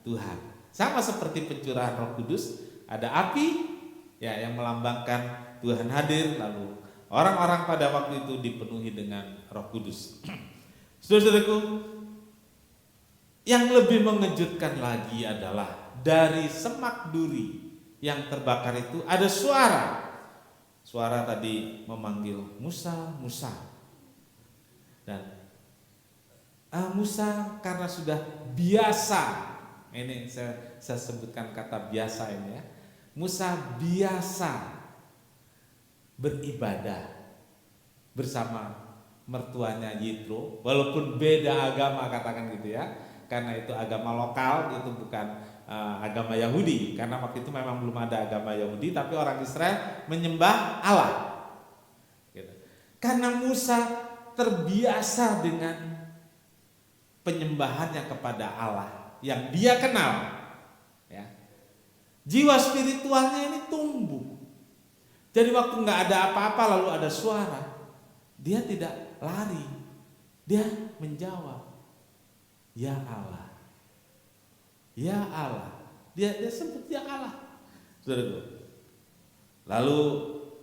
Tuhan. Sama seperti pencurahan Roh Kudus, ada api ya yang melambangkan Tuhan hadir, lalu orang-orang pada waktu itu dipenuhi dengan Roh Kudus. Saudara-saudaraku, yang lebih mengejutkan lagi adalah dari semak duri yang terbakar itu ada suara. Suara tadi memanggil Musa, Musa. Dan Musa karena sudah biasa, ini saya sebutkan kata biasa ini ya. Musa biasa beribadah bersama mertuanya Yitro, walaupun beda agama, katakan gitu ya. Karena itu agama lokal, itu bukan agama Yahudi. Karena waktu itu memang belum ada agama Yahudi, tapi orang Israel menyembah Allah. Gitu. Karena Musa terbiasa dengan penyembahannya kepada Allah yang dia kenal, ya. Jiwa spiritualnya ini tumbuh. Jadi waktu nggak ada apa-apa lalu ada suara, dia tidak lari, dia menjawab, ya Allah, ya Allah. Dia sebut ya Allah. Saudara. Lalu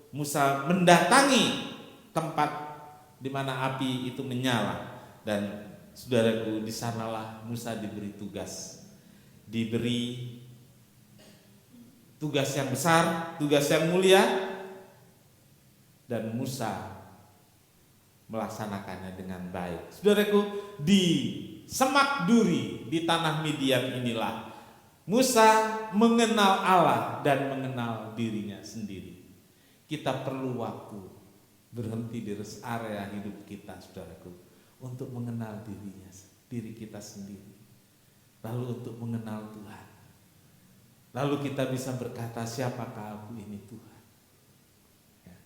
Musa mendatangi tempat di mana api itu menyala, dan saudaraku, di sanalah Musa diberi tugas. Diberi tugas yang besar, tugas yang mulia, dan Musa melaksanakannya dengan baik. Saudaraku, di semak duri di tanah Midian inilah Musa mengenal Allah dan mengenal dirinya sendiri. Kita perlu waktu berhenti di rest area hidup kita, saudaraku, untuk mengenal diri kita sendiri, lalu untuk mengenal Tuhan, lalu kita bisa berkata, siapakah aku ini Tuhan? Ya.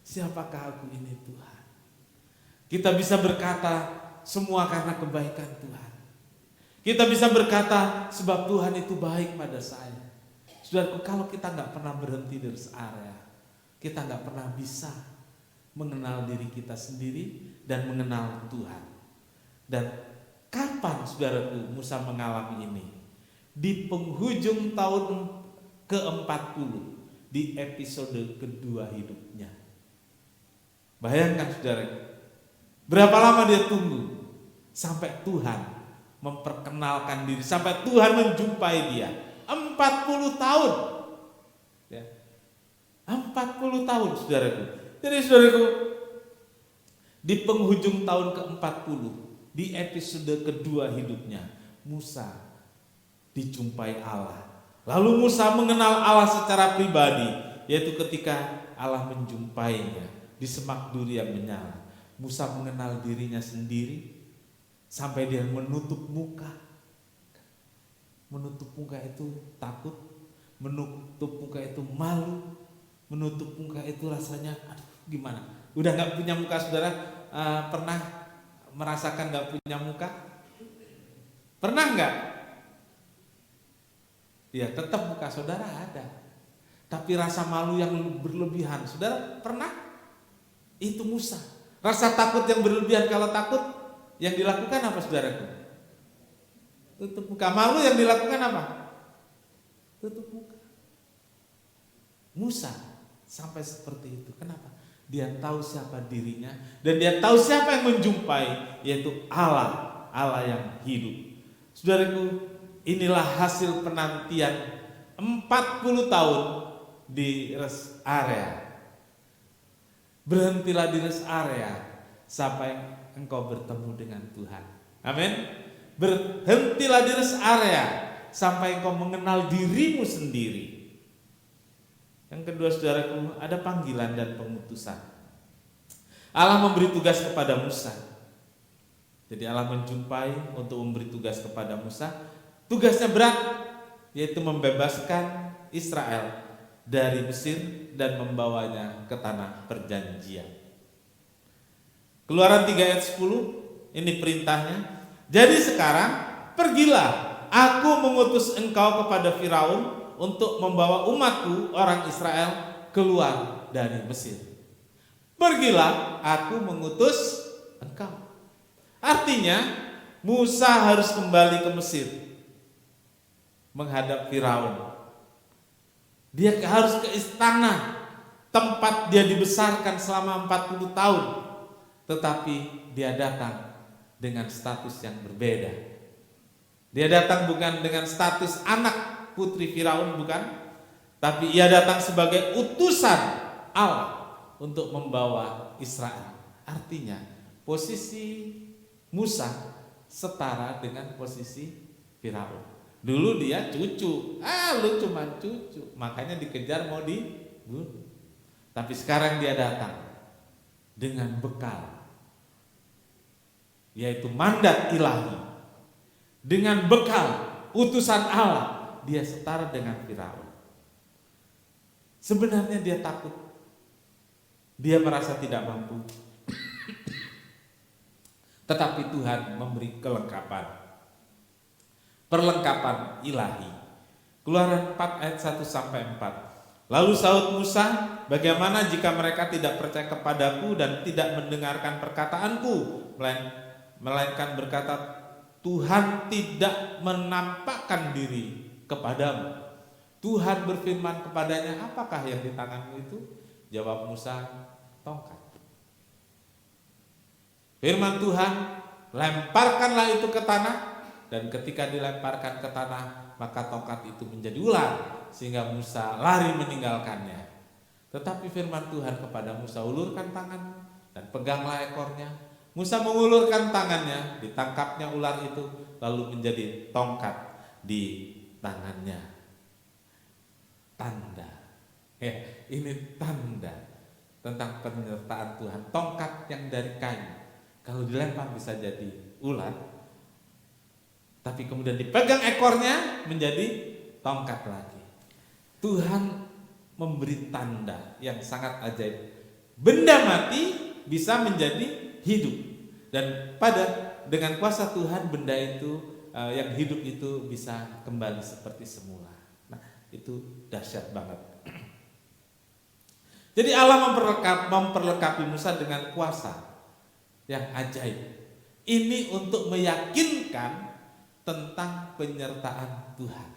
Siapakah aku ini Tuhan? Kita bisa berkata, semua karena kebaikan Tuhan. Kita bisa berkata, sebab Tuhan itu baik pada saya. Saudaraku, kalau kita nggak pernah berhenti di rest area, kita nggak pernah bisa mengenal diri kita sendiri dan mengenal Tuhan. Dan Kapan saudaraku Musa mengalami ini? Di penghujung tahun ke-40, di episode kedua hidupnya. Bayangkan saudara, berapa lama dia tunggu sampai Tuhan memperkenalkan diri, sampai Tuhan menjumpai dia. 40 tahun. Ya. 40 tahun saudaraku. Jadi saudaraku, di penghujung tahun ke-40, di episode kedua hidupnya, Musa dijumpai Allah. Lalu Musa mengenal Allah secara pribadi, yaitu ketika Allah menjumpainya di semak duri yang menyala. Musa mengenal dirinya sendiri sampai dia menutup muka. Menutup muka itu takut, menutup muka itu malu, menutup muka itu rasanya aduh gimana. Udah gak punya muka saudara, pernah merasakan gak punya muka? Pernah gak? Ya tetap muka saudara ada, tapi rasa malu yang berlebihan, saudara pernah? Itu Musa. Rasa takut yang berlebihan, kalau takut yang dilakukan apa saudaraku? Tutup muka. Malu yang dilakukan apa? Tutup muka. Musa sampai seperti itu. Kenapa? Dia tahu siapa dirinya dan dia tahu siapa yang menjumpai, yaitu Allah, Allah yang hidup. Saudaraku, inilah hasil penantian 40 tahun di rest area. Berhentilah di rest area sampai engkau bertemu dengan Tuhan. Amin. Berhentilah di rest area sampai engkau mengenal dirimu sendiri. Yang kedua saudaraku, ada panggilan dan pengutusan. Allah memberi tugas kepada Musa. Jadi Allah menjumpai untuk memberi tugas kepada Musa. Tugasnya berat, yaitu membebaskan Israel dari Mesir dan membawanya ke tanah perjanjian. Keluaran 3 ayat 10, ini perintahnya. Jadi sekarang pergilah, aku mengutus engkau kepada Firaun untuk membawa umatku orang Israel keluar dari Mesir. Pergilah, aku mengutus engkau. Artinya Musa harus kembali ke Mesir menghadap Firaun. Dia harus ke istana tempat dia dibesarkan selama 40 tahun. Tetapi dia datang dengan status yang berbeda. Dia datang bukan dengan status anak putri Firaun, bukan, tapi ia datang sebagai utusan Allah untuk membawa Israel. Artinya posisi Musa setara dengan posisi Firaun. Dulu dia cucu, lu cuma cucu, makanya dikejar mau dibunuh. Tapi sekarang dia datang dengan bekal, yaitu mandat ilahi. Dengan bekal utusan Allah, dia setara dengan Firaun. Sebenarnya dia takut, dia merasa tidak mampu. Tetapi Tuhan memberi perlengkapan ilahi. Keluaran 4 ayat 1 sampai 4. Lalu sahut Musa, bagaimana jika mereka tidak percaya kepadaku dan tidak mendengarkan perkataanku, melainkan berkata, Tuhan tidak menampakkan diri kepadamu. Tuhan berfirman kepadanya, apakah yang di tanganmu itu? Jawab Musa, tongkat. Firman Tuhan, lemparkanlah itu ke tanah. Dan ketika dilemparkan ke tanah, maka tongkat itu menjadi ular, sehingga Musa lari meninggalkannya. Tetapi firman Tuhan kepada Musa, ulurkan tanganmu dan peganglah ekornya. Musa mengulurkan tangannya, ditangkapnya ular itu, lalu menjadi tongkat di tangannya. Tanda, ini tanda tentang penyertaan Tuhan. Tongkat yang dari kayu, kalau dilempar bisa jadi ular, tapi kemudian dipegang ekornya menjadi tongkat lagi. Tuhan memberi tanda yang sangat ajaib. Benda mati bisa menjadi hidup, dan dengan kuasa Tuhan benda itu yang hidup itu bisa kembali seperti semula. Nah, itu dahsyat banget. Jadi Allah memperlengkapi Musa dengan kuasa yang ajaib. Ini untuk meyakinkan tentang penyertaan Tuhan.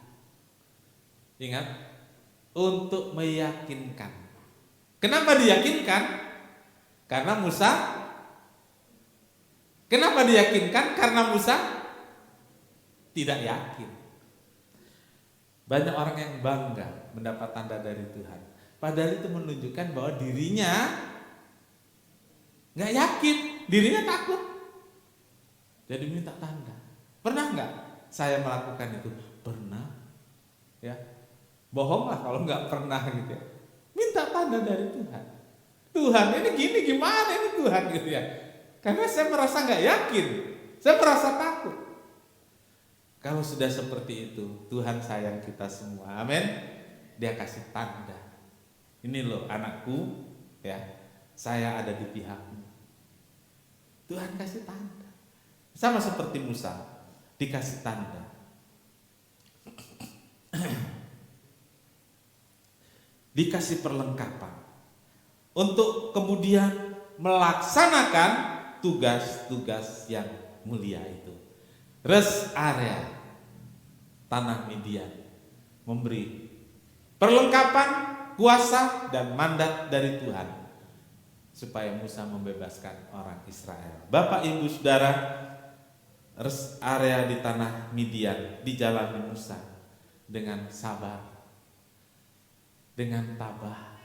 Ingat, untuk meyakinkan. Kenapa diyakinkan? Karena Musa. Kenapa diyakinkan? Karena Musa tidak yakin. Banyak orang yang bangga mendapat tanda dari Tuhan, padahal itu menunjukkan bahwa dirinya nggak yakin, dirinya takut. Jadi minta tanda. Pernah nggak saya melakukan itu? Pernah. Ya, bohonglah kalau nggak pernah gitu ya. Minta tanda dari Tuhan. Tuhan ini gini gimana ini Tuhan gitu ya. Karena saya merasa nggak yakin, saya merasa takut. Kalau sudah seperti itu, Tuhan sayang kita semua. Amin. Dia kasih tanda. Ini loh anakku, ya, saya ada di pihakmu. Tuhan kasih tanda. Sama seperti Musa, dikasih tanda. Dikasih perlengkapan untuk kemudian melaksanakan tugas-tugas yang mulia itu. Rest area tanah Midian memberi perlengkapan, kuasa dan mandat dari Tuhan supaya Musa membebaskan orang Israel. Bapak Ibu Saudara, rest area di tanah Midian dijalani Musa dengan sabar, dengan tabah.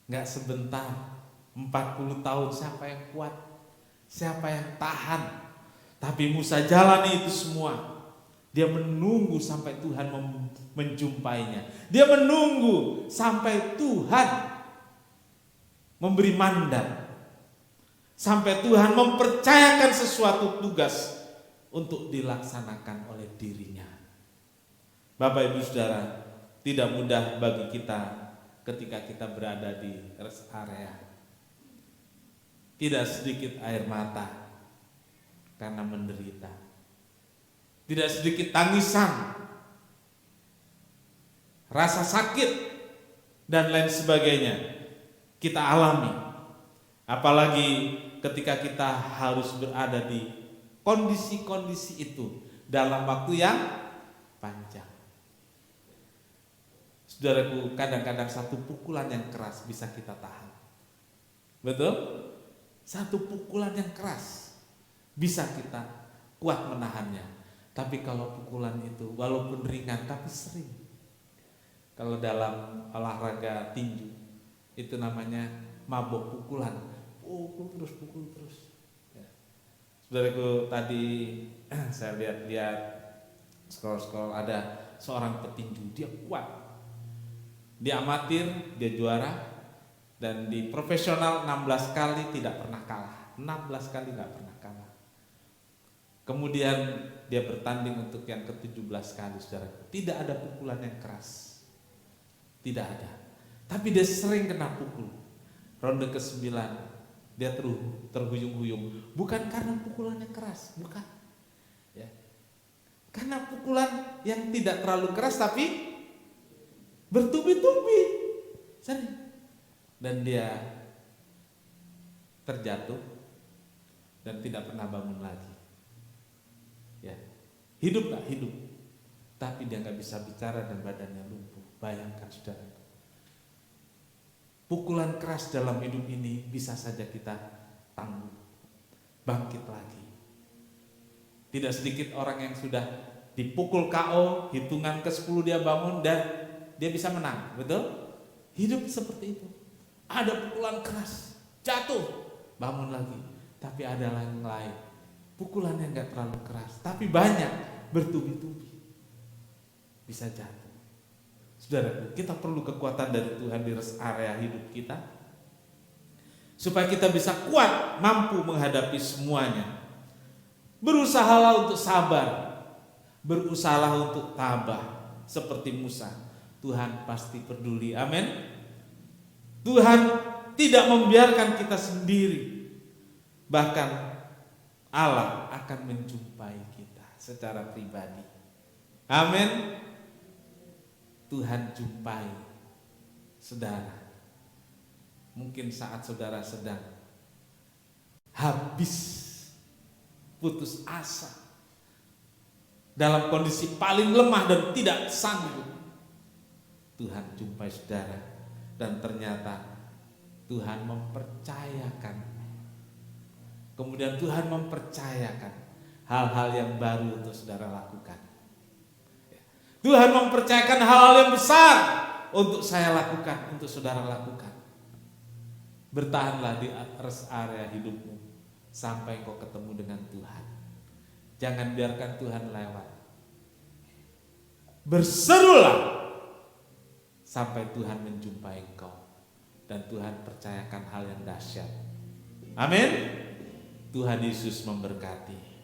Enggak sebentar, 40 tahun siapa yang kuat? Siapa yang tahan? Tapi Musa jalani itu semua. Dia menunggu sampai Tuhan menjumpainya. Dia menunggu sampai Tuhan memberi mandat. Sampai Tuhan mempercayakan sesuatu tugas untuk dilaksanakan oleh dirinya. Bapak Ibu Saudara, tidak mudah bagi kita ketika kita berada di rest area. Tidak sedikit air mata karena menderita. Tidak sedikit tangisan, rasa sakit dan lain sebagainya kita alami. Apalagi ketika kita harus berada di kondisi-kondisi itu dalam waktu yang panjang. Saudaraku, kadang-kadang satu pukulan yang keras bisa kita tahan. Betul? Satu pukulan yang keras bisa kita kuat menahannya. Tapi kalau pukulan itu walaupun ringan tapi sering. Kalau dalam olahraga tinju itu namanya mabok pukulan. Pukul terus. Ya. Saudaraku, tadi saya lihat scroll ada seorang petinju, dia kuat. Di amatir dia juara dan di profesional 16 kali tidak pernah kalah. 16 kali tidak pernah kalah. Kemudian dia bertanding untuk yang ke-17 kali, saudara. Tidak ada pukulan yang keras. Tidak ada. Tapi dia sering kena pukul. Ronde ke-9 dia terhuyung-huyung. Bukan karena pukulannya keras, bukan. Ya. Karena pukulan yang tidak terlalu keras tapi bertubi-tubi. Sering. Dan dia terjatuh dan tidak pernah bangun lagi. Ya, hidup gak hidup, tapi dia gak bisa bicara dan badannya lumpuh. Bayangkan saudara, pukulan keras dalam hidup ini bisa saja kita tangguh, bangkit lagi. Tidak sedikit orang yang sudah dipukul KO, hitungan ke-10 dia bangun dan dia bisa menang, betul? Hidup seperti itu. Ada pukulan keras, jatuh, bangun lagi. Tapi ada yang lain, pukulannya gak terlalu keras, tapi banyak, bertubi-tubi, bisa jatuh. Saudara, kita perlu kekuatan dari Tuhan di rest area hidup kita, supaya kita bisa kuat, mampu menghadapi semuanya. Berusahalah untuk sabar, berusahalah untuk tabah, seperti Musa. Tuhan pasti peduli, amin. Tuhan tidak membiarkan kita sendiri, bahkan Allah akan menjumpai kita secara pribadi. Amin. Tuhan jumpai saudara. Mungkin saat saudara sedang habis putus asa, dalam kondisi paling lemah dan tidak sanggup, Tuhan jumpai saudara dan ternyata Tuhan mempercayakan. Kemudian Tuhan mempercayakan hal-hal yang baru untuk saudara lakukan. Tuhan mempercayakan hal-hal yang besar untuk saya lakukan, untuk saudara lakukan. Bertahanlah di rest area hidupmu sampai kau ketemu dengan Tuhan. Jangan biarkan Tuhan lewat. Berserulah sampai Tuhan menjumpai engkau dan Tuhan percayakan hal yang dahsyat. Amin. Tuhan Yesus memberkati.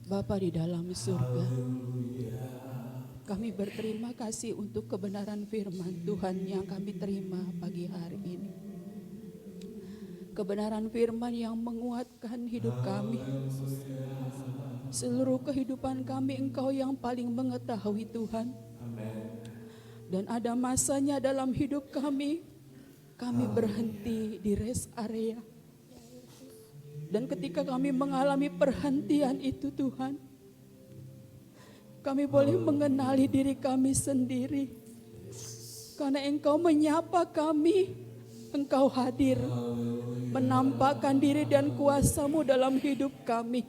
Bapa di dalam surga, kami berterima kasih untuk kebenaran firman Tuhan yang kami terima pagi hari ini. Kebenaran firman yang menguatkan hidup kami. Seluruh kehidupan kami Engkau yang paling mengetahui Tuhan. Dan ada masanya dalam hidup kami berhenti di rest area. Dan ketika kami mengalami perhentian itu Tuhan, kami boleh mengenali diri kami sendiri. Karena Engkau menyapa kami, Engkau hadir, menampakkan diri dan kuasa-Mu dalam hidup kami.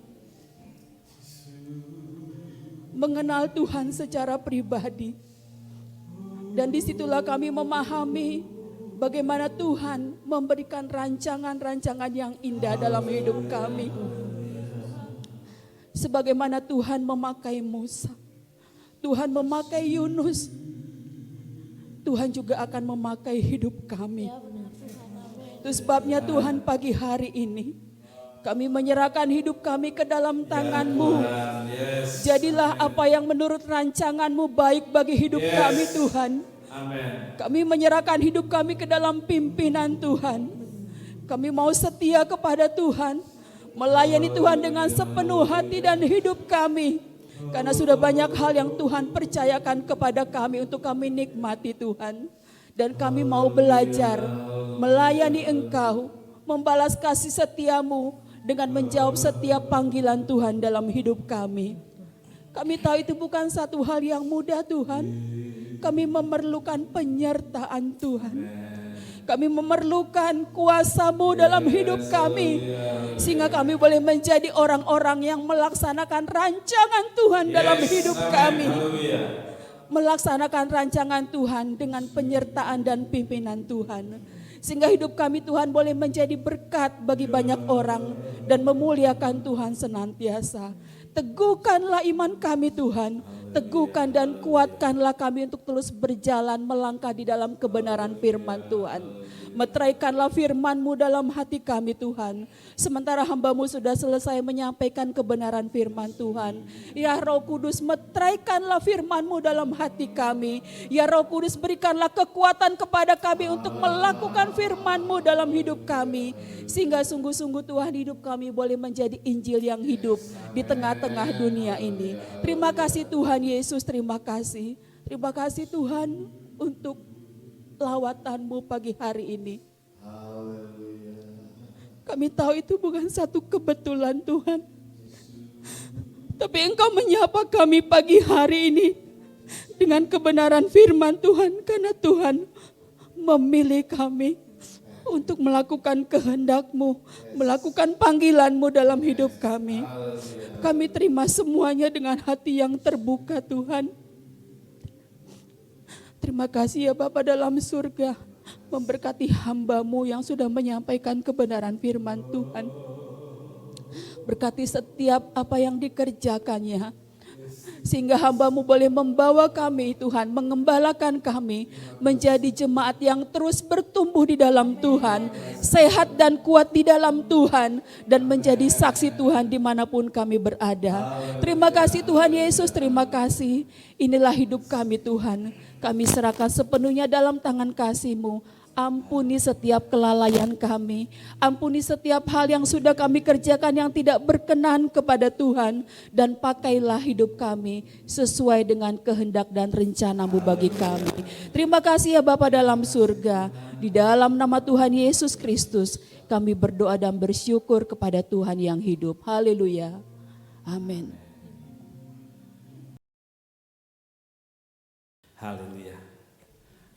Mengenal Tuhan secara pribadi. Dan disitulah kami memahami bagaimana Tuhan memberikan rancangan-rancangan yang indah dalam hidup kami. Sebagaimana Tuhan memakai Musa, Tuhan memakai Yunus, Tuhan juga akan memakai hidup kami. Itu sebabnya Tuhan pagi hari ini kami menyerahkan hidup kami ke dalam tangan-Mu. Jadilah apa yang menurut rancangan-Mu baik bagi hidup kami Tuhan. Amen. Kami menyerahkan hidup kami ke dalam pimpinan Tuhan. Kami mau setia kepada Tuhan, melayani Tuhan dengan sepenuh hati dan hidup kami. Karena sudah banyak hal yang Tuhan percayakan kepada kami untuk kami nikmati Tuhan. Dan kami mau belajar melayani Engkau, membalas kasih setia-Mu dengan menjawab setiap panggilan Tuhan dalam hidup kami. Kami tahu itu bukan satu hal yang mudah Tuhan. Kami memerlukan penyertaan Tuhan. Kami memerlukan kuasa-Mu dalam hidup kami. Sehingga kami boleh menjadi orang-orang yang melaksanakan rancangan Tuhan dalam hidup kami. melaksanakan rancangan Tuhan dengan penyertaan dan pimpinan Tuhan. Sehingga hidup kami Tuhan boleh menjadi berkat bagi banyak orang dan memuliakan Tuhan senantiasa. Teguhkanlah iman kami Tuhan, teguhkan dan kuatkanlah kami untuk terus berjalan melangkah di dalam kebenaran firman Tuhan. Meteraikanlah firman-Mu dalam hati kami Tuhan. Sementara hamba-Mu sudah selesai menyampaikan kebenaran firman Tuhan. Ya Roh Kudus, meteraikanlah firman-Mu dalam hati kami. Ya Roh Kudus, berikanlah kekuatan kepada kami untuk melakukan firman-Mu dalam hidup kami. Sehingga sungguh-sungguh Tuhan, hidup kami boleh menjadi Injil yang hidup di tengah-tengah dunia ini. Terima kasih Tuhan Yesus, terima kasih. Terima kasih Tuhan untuk lawatan-Mu pagi hari ini. Kami tahu itu bukan satu kebetulan Tuhan. Tapi Engkau menyapa kami pagi hari ini dengan kebenaran firman Tuhan. Karena Tuhan memilih kami untuk melakukan kehendak-Mu, melakukan panggilan-Mu dalam hidup kami. Kami terima semuanya dengan hati yang terbuka Tuhan. Terima kasih ya Bapa dalam surga, memberkati hamba-Mu yang sudah menyampaikan kebenaran firman Tuhan. Berkati setiap apa yang dikerjakannya, sehingga hamba-Mu boleh membawa kami Tuhan, mengembalakan kami menjadi jemaat yang terus bertumbuh di dalam Tuhan, sehat dan kuat di dalam Tuhan, dan menjadi saksi Tuhan dimanapun kami berada. Terima kasih Tuhan Yesus, terima kasih. Inilah hidup kami Tuhan. Kami serahkan sepenuhnya dalam tangan kasih-Mu. Ampuni setiap kelalaian kami. Ampuni setiap hal yang sudah kami kerjakan yang tidak berkenan kepada Tuhan. Dan pakailah hidup kami sesuai dengan kehendak dan rencana-Mu bagi kami. Terima kasih ya Bapa dalam surga. Di dalam nama Tuhan Yesus Kristus kami berdoa dan bersyukur kepada Tuhan yang hidup. Haleluya. Amin. Haleluya.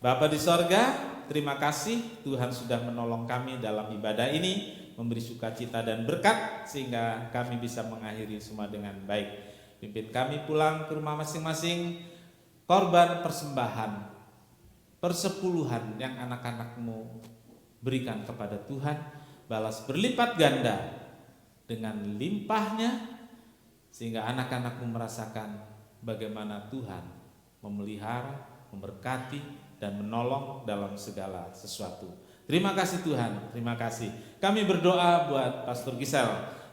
Bapa di sorga, terima kasih Tuhan sudah menolong kami dalam ibadah ini, memberi sukacita dan berkat sehingga kami bisa mengakhiri semua dengan baik. Pimpin kami pulang ke rumah masing-masing, korban persembahan, persepuluhan yang anak-anak-Mu berikan kepada Tuhan, balas berlipat ganda dengan limpahnya, sehingga anak-anak-Mu merasakan bagaimana Tuhan memelihara, memberkati, dan menolong dalam segala sesuatu. Terima kasih Tuhan, terima kasih. Kami berdoa buat Pastor Gisel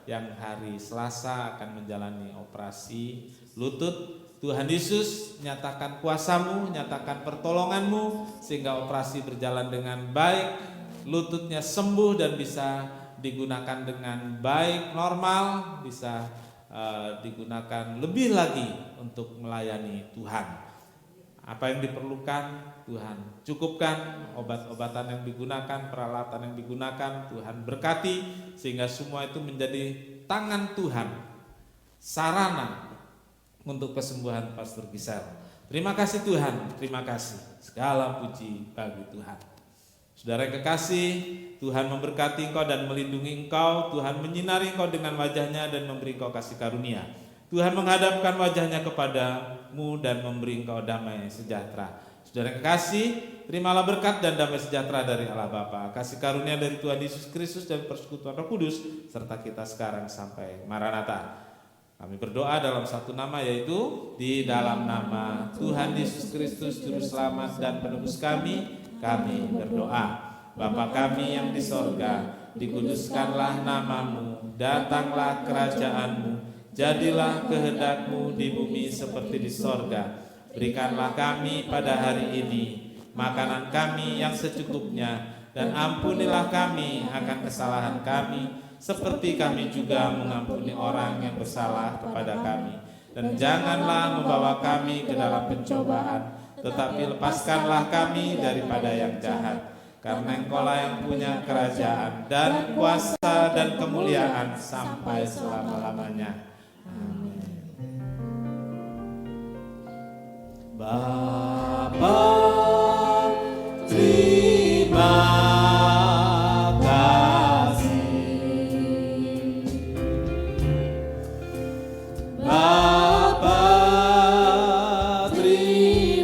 yang hari Selasa akan menjalani operasi lutut. Tuhan Yesus, nyatakan kuasa-Mu, nyatakan pertolongan-Mu, sehingga operasi berjalan dengan baik, lututnya sembuh dan bisa digunakan dengan baik, normal, bisa digunakan lebih lagi untuk melayani Tuhan. Apa yang diperlukan Tuhan cukupkan, obat-obatan yang digunakan, peralatan yang digunakan Tuhan berkati, sehingga semua itu menjadi tangan Tuhan, sarana untuk kesembuhan Pastor Gisel. Terima kasih Tuhan, terima kasih. Segala puji bagi Tuhan. Saudara yang kekasih, Tuhan memberkati engkau dan melindungi engkau. Tuhan menyinari engkau dengan wajah-Nya dan memberi engkau kasih karunia. Tuhan menghadapkan wajah-Nya kepadamu dan memberi engkau damai sejahtera. Saudara yang kekasih, terimalah berkat dan damai sejahtera dari Allah Bapa, kasih karunia dari Tuhan Yesus Kristus dan persekutuan Roh Kudus serta kita sekarang sampai Maranatha. Kami berdoa dalam satu nama, yaitu di dalam nama Tuhan Yesus Kristus Juru Selamat dan Penebus kami berdoa. Bapa kami yang di sorga, dikuduskanlah nama-Mu, datanglah kerajaan-Mu, jadilah kehendak-Mu di bumi seperti di sorga. Berikanlah kami pada hari ini makanan kami yang secukupnya, dan ampunilah kami akan kesalahan kami, seperti kami juga mengampuni orang yang bersalah kepada kami. Dan janganlah membawa kami ke dalam pencobaan, tetapi lepaskanlah kami daripada yang jahat. Karena Engkau-lah yang punya kerajaan dan kuasa dan kemuliaan sampai selama-lamanya. Amin. Bapa, terima kasih. Bapa, terima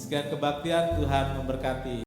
Sekian kebaktian, Tuhan memberkati.